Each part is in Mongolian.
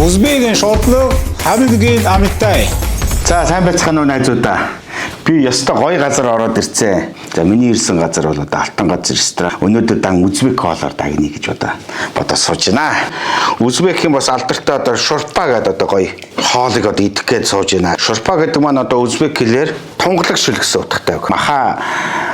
Узбекийн шотлог хамгийн амттай. За сайн байцгаана уу найзуудаа. Би ёстой гоё газар ороод ирцээ. За миний ирсэн газар бол одоо Алтан газар ресторан. Өнөөдөр дан Узбек хоолоор дагныг гэж бодож сууж байна. Узбекийн бас алдартай одоо шурпа гэдэг одоо гоё хоолыг одоо идэх гэж сууж байна. Шурпа гэдэг маань одоо Узбек хэлээр тунгалаг шил гэсэн утгатай. Маха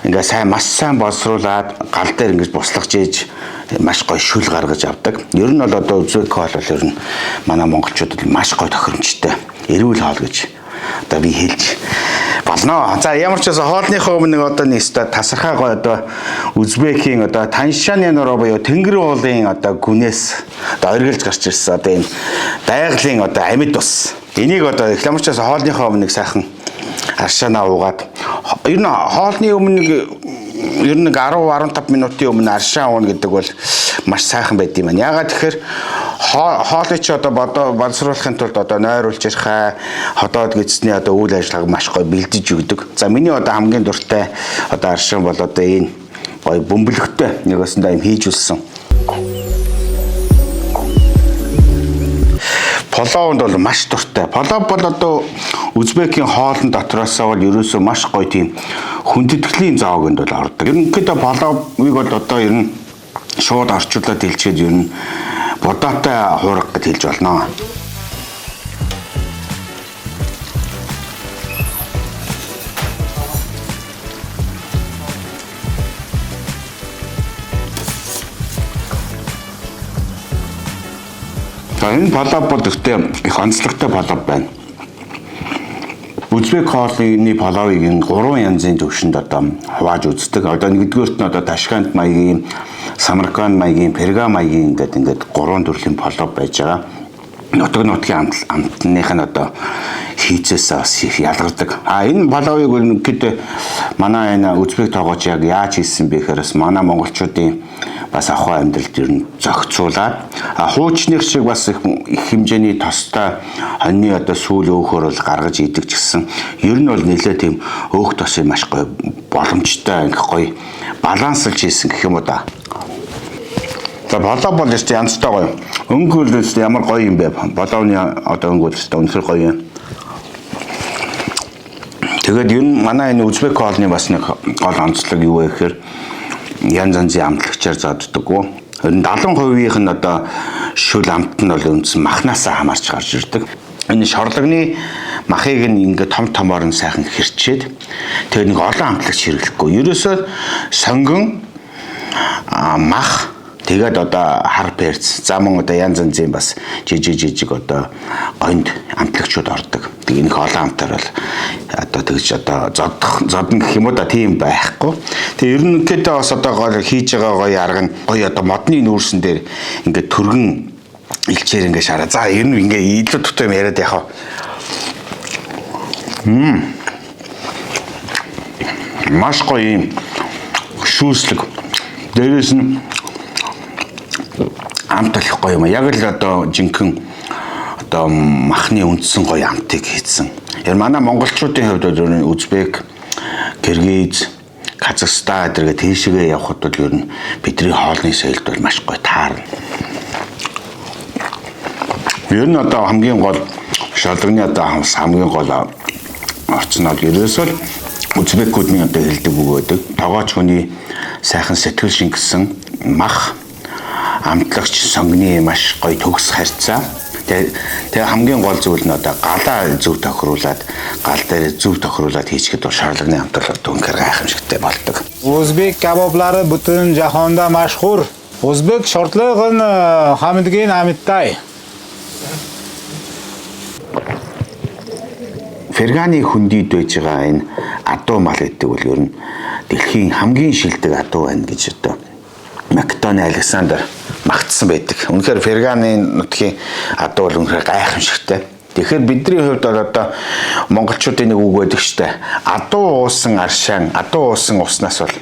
ингээ сайн маш сайн боловсруулад гал дээр ингэж буслахж ийж маш гоё шүл гаргаж авдаг. Ер нь бол одоо Узбек хоол бол ер нь манай монголчуудад маш гоё тохиромжтой. Эрүүл хоол гэж одоо би хэлж болно. За ямар ч байсан хоолныхоо өмнө одоо нэстэ тасархай гоё одоо Узбекийн одоо Таншаны нуруу буюу Тэнгэр уулын одоо гүнээс одоо оргилж гарч ирсэн одоо энэ дайгалын одоо амьд ус. Энийг одоо ямар ч байсан хоолныхоо өмнө сайхан аршаанаа уугаад ер нь хоолны өмнө ер нь 10-15 минутын өмнө аршаан ууна гэдэг бол маш сайхан байд юм байна. Ягаад тэгэхээр хоолыг ч одоо боловсруулахын тулд одоо нойруулж ирхэ ходоод гисний одоо үйл ажиллагааг маш гоё бэлдэж өгдөг. За миний одоо хамгийн дуртай одоо аршаан бол одоо энэ гоё бөмбөлөгтэй нэгэсэндээ юм хийж үлсэн. Половд бол маш дуртай. Полов бол одоо Узбекийн хоолн дотроос бол ерөөсөө маш гоё тийм хүндэтгэлийн зоогонд бол ордог. Ерөнхийдөө половыг бол одоо ер нь шууд орчуулаад хэлчихэд ер нь бодоотой хуурга гэж хэлж болно. За энэ полов бол гэхдээ их онцлогтой полов байна. Узбек хоолны половыг 3 янзын төвшөнд одоо хувааж үздэг. Одоо нэгдүгээрт нь одоо Ташкент маягийн, Самарканд маягийн, Пергам маягийн ингээд 3 төрлийн полов байж байгаа. Нутгийн амтных нь одоо хийцээс бас ялгардаг. Энэ половыг үнэхээр манай энэ Узбек тоогооч яг яаж хийсэн бэ гэхээр манай монголчуудын бас ахуй амьдралд ер нь зохицуулаад хуучных шиг бас их хэмжээний тостой хоньны одоо сүүл өөхөр бол гаргаж идэг ч гэсэн ер нь бол нэлээ тийм өөх тосыг маш гоё боломжтой их гоё баланслж хийсэн гэх юм уу да. За полов бол ч янзтай гоё. Өнгө бол ямар гоё юм бэ? Половны одоо өнгө бол үнэхээр гоё юм. Тэгээд ер нь манай энэ Узбек хоолны бас нэг гол онцлог юу вэ гэхээр янз янзын амтлагчаар зодддог. Ер нь 70% нь одоо шүл амт нь бол үндсэн махнаасаа хамаарч гарч ирдэг. Энэ шорлогны махыг ингээд том томоор нь сайхан хэрчээд тэгээд нэг олон амтлагч хэрэглэхгүй. Ерөөсөө сонгон мах тэгээд одоо хар перц замун одоо янз янзын бас жижиг одоо гонд амтлагчуд ордог. Тэгээд нэг олон амтаар бол одоо тэгж одоо зодно гэх юм уу да тийм байхгүй. Тэгээд ерөнхийдөө бас одоо гоё хийж байгаа гоё арга нь гоё одоо модны нүүрсэн дээр ингээд түргэн илчээр ингээд шараа. За ер нь ингээд илүү тутам юм яриад яхав. Маш гоё юм шүүслэг. Дээрээс нь амт болох гоё юм. Яг л одоо жинхэнэ одоо махны үндсэн гоё амтыг хийсэн. Яг манай монголчуудын хувьд бол Узбек, Киргиз, Казахстан гэдэргээ тийшээгээ явхад бол ер нь бидний хоолны соёлд бол маш гоё таарна. Ер нь одоо хамгийн гол шалганы одоо хамгийн гол орчин бол ерөөсөө Узбекуудын одоо хэлдэг үг байдаг. Тогооч хүний сайхан сэтгэл шингэсэн мах амтлагч сонгоны маш гоё төгс харьцаа. Тэгээ хамгийн гол зүйл нь одоо галаа зөв тохируулад гал дээр зөв тохируулад хийчихэд бол шаардлагын амтал үнэхээр гайхамшигтай болдог. Узбек кебаблары бүтэн жаһанда машхур. Узбек шотлог нь хамгийн амттай. Ферганы хүндийд байж байгаа энэ адуу мал гэдэг бол ер нь дэлхийн хамгийн шилдэг адуу байна гэж одоо Македоны Александр магтсан байдаг. Үнэхээр Ферганы нутгийн адуу бол үнэхээр гайхамшигтай. Тэгэхээр бидний хувьд бол одоо монголчуудын нэг үг байдаг штэ. Адуу уусан аршаан, адуу уусан уснаас бол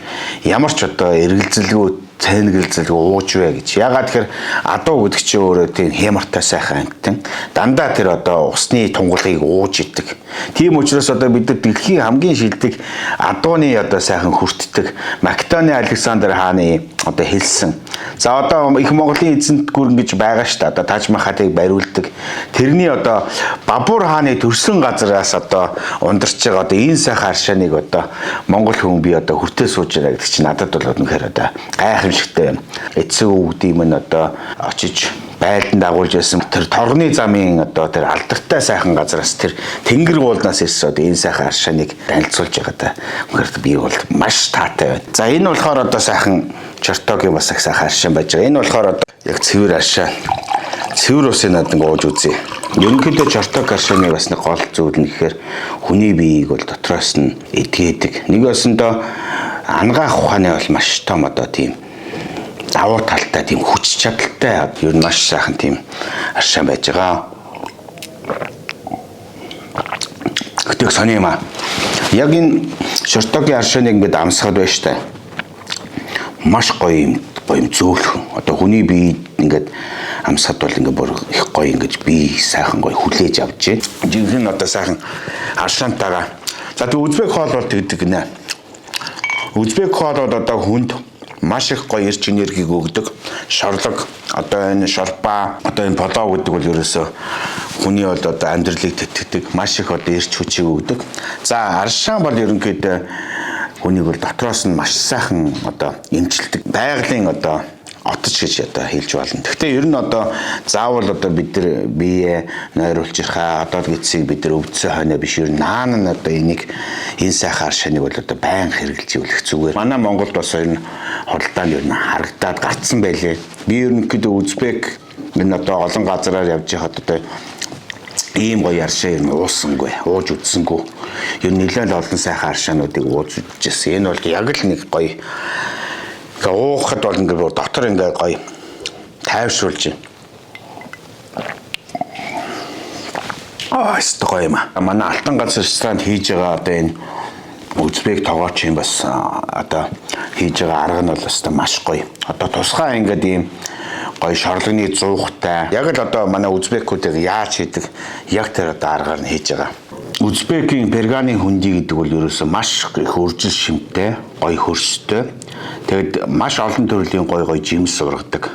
ямар ч одоо эргэлзэлгүй цэнгэлзэл ууж вэ гэж. Ягаад тэгэхээр адуу гэдэг чинь өөрөө тийм хямартай сайхан амтэн. Дандаа тэр одоо усны тунгалгийг ууж идэг. Тийм учраас одоо бид нар дэлхийн хамгийн шилдэг адууны одоо сайхан хүртдэг Македоны Александр хааны одоо хэлсэн. За одоо их Монголын эзэнт гүрэн гэж байгаа шүү дээ. Одоо Таж Махалыг бариулдаг. Тэрний одоо Бабур хааны төрсөн газараас одоо ундарч байгаа одоо энэ сайхан аршааныг одоо монгол хүн би одоо хүртээ сууж байгаа гэдэг чинь надад бол үнэхээр одоо гайхамшигтай байна. Эцэг өвгдийн минь одоо очиж байлдан дагуулж байсан тэр торгоны замын одоо тэр алдартай сайхан газараас тэр тэнгэр уулнаас ирсэн одоо энэ сайхан аршааныг танилцуулж байгаа да. Үнэхээр би бол маш таатай байна. За энэ болохоор одоо сайхан Чортогийн бас их сайхан аршаан байж байгаа. Энэ болохоор одоо яг цэвэр аршаан. Цэвэр усын над нэг ууж үзье. Ерөнхийдөө Чортог аршааны бас нэг гол зүйл нь гэхээр хүний биеийг бол дотроос нь эдгээдэг. Нэг басандаа ангаах ухааны бол маш том одоо тийм давуу талтай тийм хүч чадалтай ер нь маш сайхан тийм аршаан байж байгаа. Гэтэ сони юм аа. Яг энэ Чортогийн аршааныг ингээд амсгаад байна штэ. Маш гоё юм зөөлхөн. Одоо хүний бие ингээд амсаад бол ингээд бүр их гоё ингэж бие сайхан гоё хүлээж авчээ. Жинхэнэ одоо сайхан аршаантайгаа. За тэг Узбек хоол бол тэгдэг нэ. Узбек хоол бол одоо хүнд маш их гоё эрч энергиг өгдөг. Шорлог одоо энэ шорпа одоо энэ полоо гэдэг бол ерөөсөө хүний бол одоо амьдралыг тэтгэдэг маш их одоо эрч хүчийг өгдөг. За аршаан бол ерөнхийдөө хүнийг бол дотроос нь маш сайхан одоо эмчилдэг байгалийн одоо отч гэж одоо хэлж болно. Гэхдээ ер нь одоо заавал одоо бид нар бие нойруулж ирхаа одоо гидсийг бид нар өвдсөн хойно биш ер нь наан нь одоо энийг энэ сайхан аршааныг бол одоо байн хэрэгжилж ивэл зүгээр. Манай Монголд бас ер нь худалдаанд ер нь харагдаад гарцсан байлээ. Би ерөнхийдөө Узбек энэ одоо олон газараар явж байхад одоо ийм гоё аршаа юм уусангүй, ууж үдсэнгүй. Ер нь нэлээд олон сайхан аршаануудыг ууж үдчихсэн. Энэ бол яг л нэг гоё. Ингээ уухад бол ингээ дотор ингээ гоё тайвшруулж байна. Өстой гоё юм аа. Манай Алтан ганц ресторанд хийж байгаа одоо энэ Узбек тогооч юм бас одоо хийж байгаа арга нь бол өстой маш гоё. Одоо тусгай ингээд ийм гоё шорлогны зуухтай. Яг л одоо манай Узбекуудыг яаж хийдэг яг тэр одоо аргаар нь хийж байгаа. Узбекийн перганы хөндөй гэдэг бол ерөөсөө маш их үржил шимтэй, гоё хөрстэй. Тэгэд маш олон төрлийн гоё жимс ургадаг.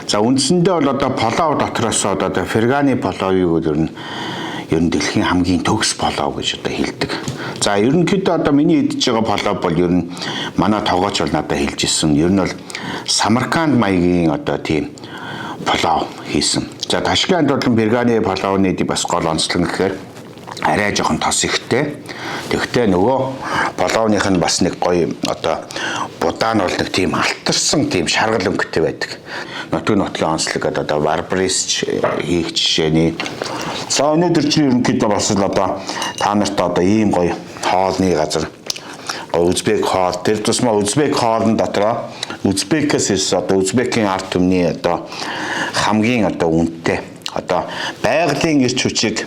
За үндсэндээ бол одоо полоо дотроос одоо перганы полоог ер нь дэлхийн хамгийн төгс полоо гэж одоо хэлдэг. За ерөнхийдөө одоо миний идж байгаа полоо бол ер нь манай тогооч бол надад хэлж ирсэн. Ер нь бол Самарканд маягийн одоо тийм полоо хийсэн. За Ташкент болон перганы полооны бас гол онцлог гэхээр арай жоохон тос ихтэй. Тэгвэл нөгөө полооных нь бас нэг гоё одоо будаа нь бол нэг тийм алтарсан тийм шаргал өнгөтэй байдаг. Нотлын онцлог одоо барбарис хийх жишээний. За өнөөдөр чи ерөнхийдөө бас л одоо та нарт одоо ийм гоё хоолны газар Узбек хоол тэр тусмаа Узбек хоолн дотроо Узбекээс одоо Узбекийн ард түмний одоо хамгийн одоо үнэтэй одоо байгалийн эрч хүчийг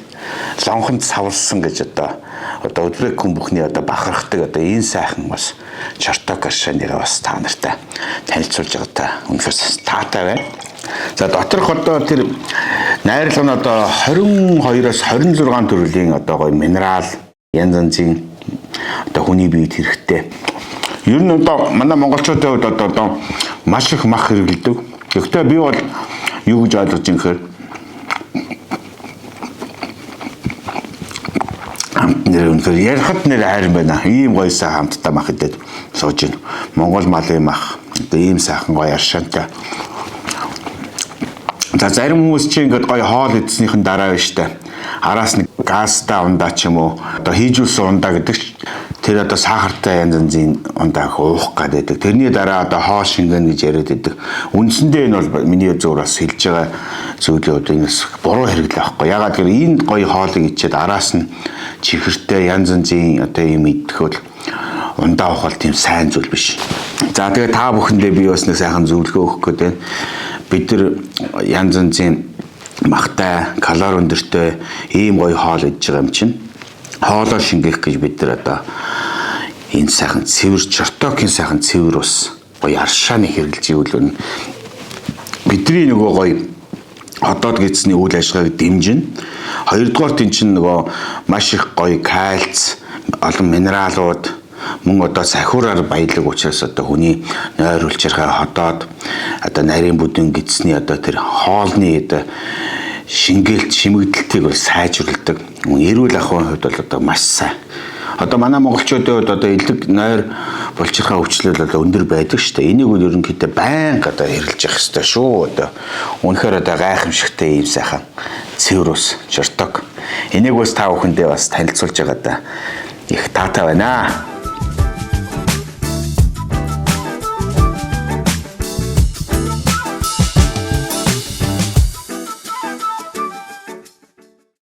лонхонд савлсан гэж одоо Узбек хүн бүхний одоо бахархдаг одоо энэ сайхан бас Чортог аршааныг бас та нартай танилцуулж байгаатай үнэхээр таатай байна. За доторх одоо тэр найрлага нь одоо 22-оос 26 төрлийн одоо гоё минерал янз янзын одоо хүний биед хэрэгтэй. Ер нь одоо манай монголчуудын хувьд одоо маш их мах хэрэглэдэг. Гэхдээ би бол юу гэж ойлгож юм гэхээр нэр ярихад нэр хайрын байна. Ийм гоё сайхан хамттай мах идээд сууж байна. Монгол малын мах одоо ийм сайхан гоё аршаантай. За зарим хүмүүс чинь ингээд гоё хоол идснийхэн дараа байна штэ. Араас нэг газтай ундаа ч юм уу одоо хийжүүлсэн ундаа гэдэг тэр одоо сахартай янз янзын ундааг уух гэдэг. Тэрний дараа одоо хоо шингэн гэж яриад байдаг. Үндсэндээ энэ бол миний зөвөр бас хэлж байгаа зүйлүүд энэс буруу хэрэглээ байхгүй. Ягаад гэвэл энэ гоё хоолыг ичээд араас нь чихэртэй янз янзын одоо юм идэх бол ундаа уух бол тийм сайн зүйл биш. За тэгээ та бүхэндээ би бас нэг сайхан зөвлөгөө өгөх гээд байна. Бид нар янз янзын махтай, калори өндөртэй ийм гоё хоол идж байгаа юм чинь хоолоо шингээх гэж бид нар одоо энэ сайхан цэвэр Чортогийн сайхан цэвэр ус гоё аршааны хэрэгжилж ивэл бидний нөгөө гоё одоод гэцний үйл ажиллагааг дэмжинэ. Хоёрдугаар тийм чинь нөгөө маш их гоё кальц, олон минералууд мөн одоо сахиураар баялаг учраас одоо хүний нойр улчирхай хотоод одоо нарийн бүдүүн гэцний одоо тэр хоолны одоо шингээлт шимэгдэлтийг бол сайжруулдаг. Эрүүл ахуйн хувьд бол одоо маш сайн. Одоо манай монголчуудын хувьд одоо элэг нойр булчирхай өвчлөл бол өндөр байдаг шүү дээ. Энийг бол ерөнхийдөө байнга одоо хэрэлж явах хэрэгтэй шүү. Одоо үнэхээр одоо гайхамшигтай ийм сайхан цэвэр ус жирток. Энийг бас та бүхэндээ бас танилцуулж байгаа да. Их таатай байна.